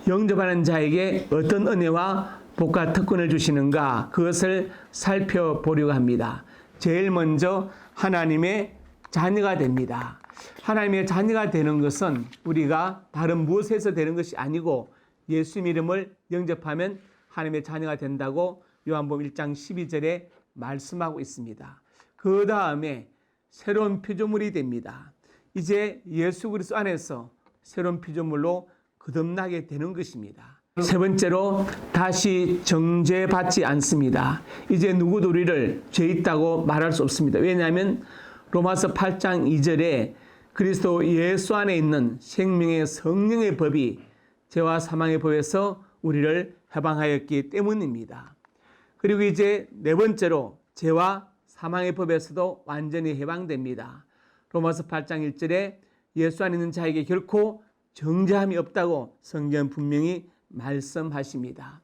영접하는 자에게 어떤 은혜와 복과 특권을 주시는가, 그것을 살펴보려고 합니다. 제일 먼저 하나님의 자녀가 됩니다. 하나님의 자녀가 되는 것은 우리가 다른 무엇에서 되는 것이 아니고 예수님 이름을 영접하면 하나님의 자녀가 된다고 요한복음 1장 12절에 말씀하고 있습니다. 그 다음에 새로운 피조물이 됩니다. 이제 예수 그리스도 안에서 새로운 피조물로 거듭나게 되는 것입니다. 세 번째로 다시 정죄받지 않습니다. 이제 누구도 우리를 죄 있다고 말할 수 없습니다. 왜냐하면 로마서 8장 2절에 그리스도 예수 안에 있는 생명의 성령의 법이 죄와 사망의 법에서 우리를 해방하였기 때문입니다. 그리고 이제 네 번째로 죄와 사망의 법에서도 완전히 해방됩니다. 로마서 8장 1절에 예수 안에 있는 자에게 결코 정죄함이 없다고 성경은 분명히 말씀하십니다.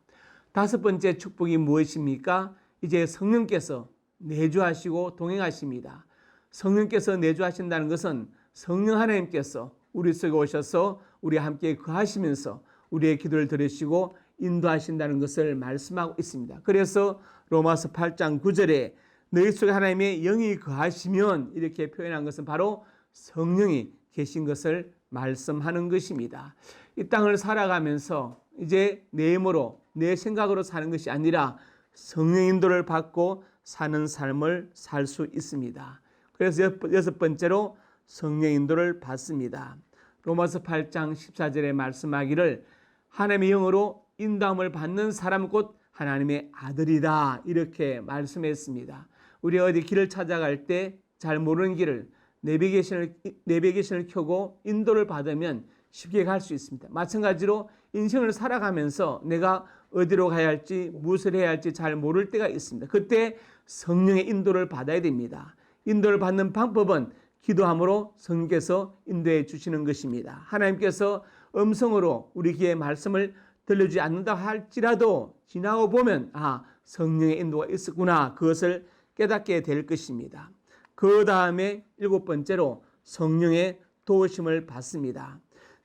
다섯 번째 축복이 무엇입니까? 이제 성령께서 내주하시고 동행하십니다. 성령께서 내주하신다는 것은 성령 하나님께서 우리 속에 오셔서 우리와 함께 거하시면서 우리의 기도를 들으시고 인도하신다는 것을 말씀하고 있습니다. 그래서 로마서 8장 9절에 너희 속에 하나님의 영이 거하시면 이렇게 표현한 것은 바로 성령이 계신 것을 말씀하는 것입니다. 이 땅을 살아가면서 이제 내 힘으로 내 생각으로 사는 것이 아니라 성령 인도를 받고 사는 삶을 살 수 있습니다. 그래서 여섯 번째로 성령 인도를 받습니다. 로마서 8장 14절에 말씀하기를 하나님의 영으로 인도함을 받는 사람 곧 하나님의 아들이다, 이렇게 말씀했습니다. 우리가 어디 길을 찾아갈 때 잘 모르는 길을 내비게이션을 켜고 인도를 받으면 쉽게 갈 수 있습니다. 마찬가지로 인생을 살아가면서 내가 어디로 가야 할지 무엇을 해야 할지 잘 모를 때가 있습니다. 그때 성령의 인도를 받아야 됩니다. 인도를 받는 방법은 기도함으로 성령께서 인도해 주시는 것입니다. 하나님께서 음성으로 우리 귀에 말씀을 들려주지 않는다 할지라도 지나고 보면 성령의 인도가 있었구나, 그것을 깨닫게 될 것입니다. 그 다음에 일곱 번째로 성령의 도우심을 받습니다.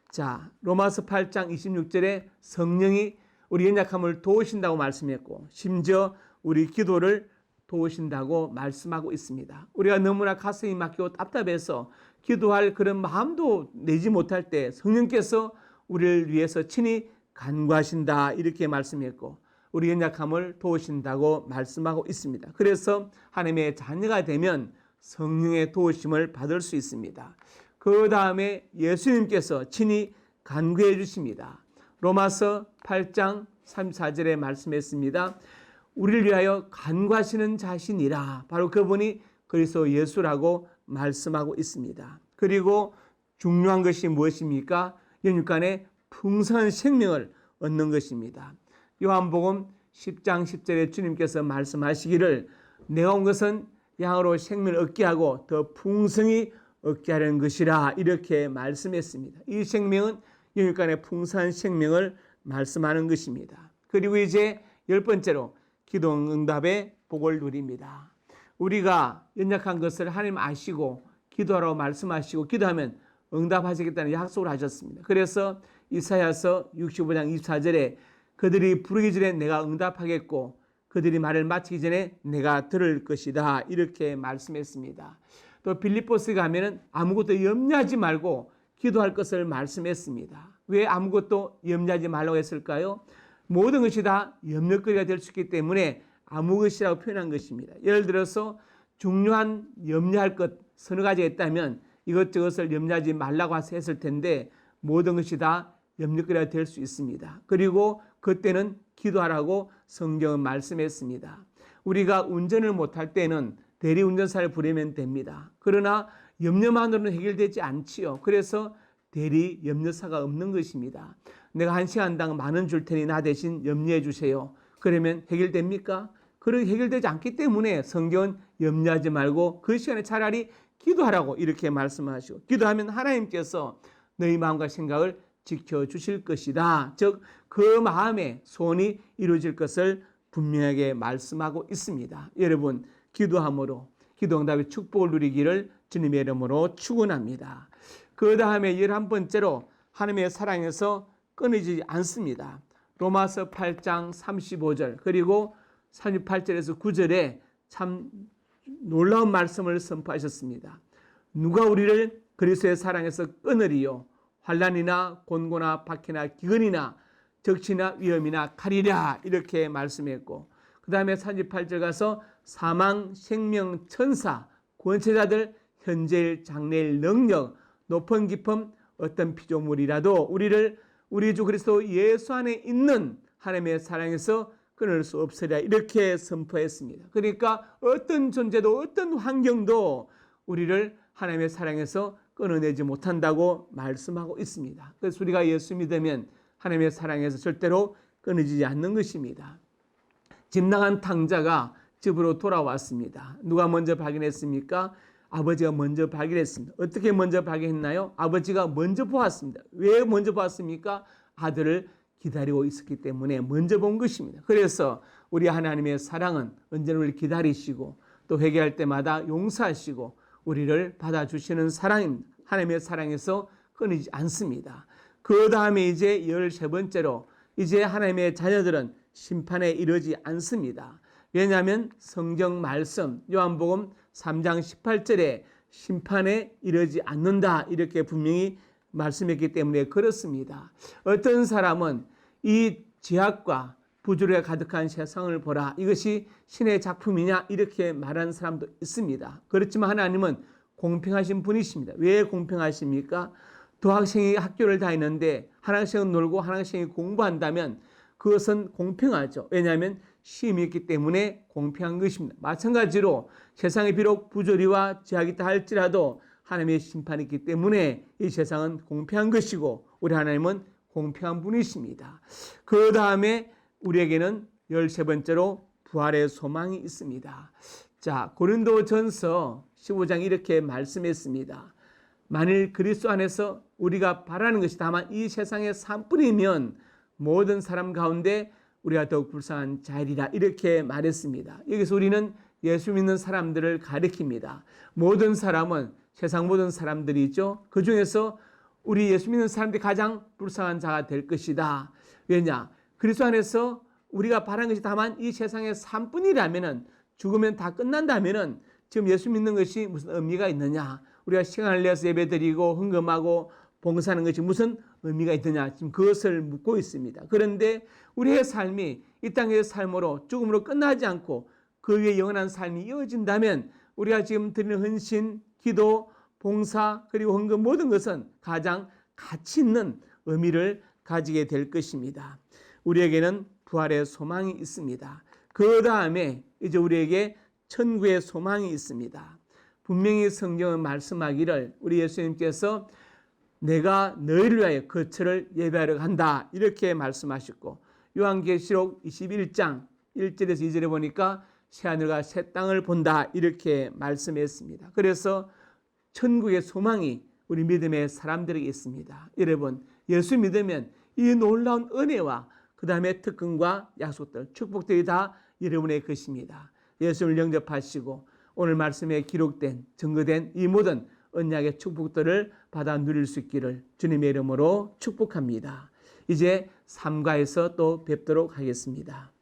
자, 로마서 8장 26절에 성령이 우리 연약함을 도우신다고 말씀했고 심지어 우리 기도를 도우신다고 말씀하고 있습니다. 우리가 너무나 가슴이 막히고 답답해서 기도할 그런 마음도 내지 못할 때 성령께서 우리를 위해서 친히 간구하신다, 이렇게 말씀했고 우리 연약함을 도우신다고 말씀하고 있습니다. 그래서 하나님의 자녀가 되면 성령의 도우심을 받을 수 있습니다. 그 다음에 예수님께서 친히 간구해 주십니다. 로마서 8장 34절에 말씀했습니다. 우리를 위하여 간구하시는 자신이라, 바로 그분이 그리스도 예수라고 말씀하고 있습니다. 그리고 중요한 것이 무엇입니까? 영육간의 풍성한 생명을 얻는 것입니다. 요한복음 10장 10절에 주님께서 말씀하시기를 내가 온 것은 양으로 생명을 얻게 하고 더 풍성히 얻게 하려는 것이라, 이렇게 말씀했습니다. 이 생명은 영육간의 풍성한 생명을 말씀하는 것입니다. 그리고 이제 열 번째로 기도 응답의 복을 누립니다. 우리가 연약한 것을 하나님 아시고 기도하라고 말씀하시고 기도하면 응답하시겠다는 약속을 하셨습니다. 그래서 이사야서 65장 24절에 그들이 부르기 전에 내가 응답하겠고 그들이 말을 마치기 전에 내가 들을 것이다, 이렇게 말씀했습니다. 또 빌립보스 가면은 아무것도 염려하지 말고 기도할 것을 말씀했습니다. 왜 아무것도 염려하지 말라고 했을까요? 모든 것이 다 염려거리가 될 수 있기 때문에 아무 것이라고 표현한 것입니다. 예를 들어서 중요한 염려할 것 서너 가지가 있다면 이것저것을 염려하지 말라고 했을 텐데 모든 것이 다 염려거리가 될 수 있습니다. 그리고 그때는 기도하라고 성경은 말씀했습니다. 우리가 운전을 못할 때는 대리운전사를 부르면 됩니다. 그러나 염려만으로는 해결되지 않지요. 그래서 대리 염려사가 없는 것입니다. 내가 1시간당 10,000원 줄 테니 나 대신 염려해 주세요. 그러면 해결됩니까? 그렇게 해결되지 않기 때문에 성경은 염려하지 말고 그 시간에 차라리 기도하라고 이렇게 말씀하시고, 기도하면 하나님께서 너희 마음과 생각을 지켜주실 것이다. 즉 그 마음에 소원이 이루어질 것을 분명하게 말씀하고 있습니다. 여러분, 기도함으로 기도응답의 축복을 누리기를 주님의 이름으로 축원합니다. 그 다음에 11번째로 하나님의 사랑에서 끊이지 않습니다. 로마서 8장 35절 그리고 38절에서 9절에 참 놀라운 말씀을 선포하셨습니다. 누가 우리를 그리스도의 사랑에서 끊으리요? 환난이나 곤고나 박해나 기근이나 적시나 위험이나 칼이랴 이렇게 말씀했고, 그 다음에 38절 가서 사망, 생명, 천사, 권세자들, 현재일, 장래일, 능력, 높은 깊음, 어떤 피조물이라도 우리를 우리 주 그리스도 예수 안에 있는 하나님의 사랑에서 끊을 수 없으리라 이렇게 선포했습니다. 그러니까 어떤 존재도 어떤 환경도 우리를 하나님의 사랑에서 끊어내지 못한다고 말씀하고 있습니다. 그래서 우리가 예수 믿으면 하나님의 사랑에서 절대로 끊어지지 않는 것입니다. 집 나간 탕자가 집으로 돌아왔습니다. 누가 먼저 발견했습니까? 아버지가 먼저 발견했습니다. 어떻게 먼저 발견했나요? 아버지가 먼저 보았습니다. 왜 먼저 보았습니까? 아들을 기다리고 있었기 때문에 먼저 본 것입니다. 그래서 우리 하나님의 사랑은 언제나 우리를 기다리시고 또 회개할 때마다 용서하시고 우리를 받아주시는 사랑입니다. 하나님의 사랑에서 끊이지 않습니다. 그 다음에 이제 13번째로 이제 하나님의 자녀들은 심판에 이르지 않습니다. 왜냐하면 성경 말씀 요한복음 3장 18절에 심판에 이르지 않는다 이렇게 분명히 말씀했기 때문에 그렇습니다. 어떤 사람은 이 죄악과 부조리가 가득한 세상을 보라 이것이 신의 작품이냐 이렇게 말하는 사람도 있습니다. 그렇지만 하나님은 공평하신 분이십니다. 왜 공평하십니까? 두 학생이 학교를 다니는데 한 학생은 놀고 한 학생이 공부한다면 그것은 공평하죠. 왜냐하면 시험이 있기 때문에 공평한 것입니다. 마찬가지로 세상에 비록 부조리와 죄악이 있다 할지라도 하나님의 심판이 있기 때문에 이 세상은 공평한 것이고 우리 하나님은 공평한 분이십니다. 그 다음에 우리에게는 13번째로 부활의 소망이 있습니다. 자, 고린도전서 15장 이렇게 말씀했습니다. 만일 그리스도 안에서 우리가 바라는 것이 다만 이 세상의 삶뿐이면 모든 사람 가운데 우리가 더욱 불쌍한 자이리라 이렇게 말했습니다. 여기서 우리는 예수 믿는 사람들을 가리킵니다. 모든 사람은 세상 모든 사람들이 있죠. 그 중에서 우리 예수 믿는 사람들이 가장 불쌍한 자가 될 것이다. 왜냐? 그리스도 안에서 우리가 바라는 것이 다만 이 세상의 삶뿐이라면 죽으면 다 끝난다면 지금 예수 믿는 것이 무슨 의미가 있느냐? 우리가 시간을 내서 예배드리고 헌금하고 봉사하는 것이 무슨 의미가 있느냐? 지금 그것을 묻고 있습니다. 그런데 우리의 삶이 이 땅의 삶으로 죽음으로 끝나지 않고 그 위에 영원한 삶이 이어진다면 우리가 지금 드리는 헌신, 기도, 봉사 그리고 헌금 모든 것은 가장 가치 있는 의미를 가지게 될 것입니다. 우리에게는 부활의 소망이 있습니다. 그 다음에 이제 우리에게 천국의 소망이 있습니다. 분명히 성경은 말씀하기를 우리 예수님께서 내가 너희를 위하여 거처를 예배하러 간다 이렇게 말씀하셨고 요한계시록 21장 1절에서 2절에 보니까 새하늘과 새 땅을 본다 이렇게 말씀했습니다. 그래서 천국의 소망이 우리 믿음의 사람들에게 있습니다. 여러분 예수 믿으면 이 놀라운 은혜와 그 다음에 특권과 약속들 축복들이 다 여러분의 것입니다. 예수를 영접하시고 오늘 말씀에 기록된 증거된 이 모든 언약의 축복들을 받아 누릴 수 있기를 주님의 이름으로 축복합니다. 이제 3가에서 또 뵙도록 하겠습니다.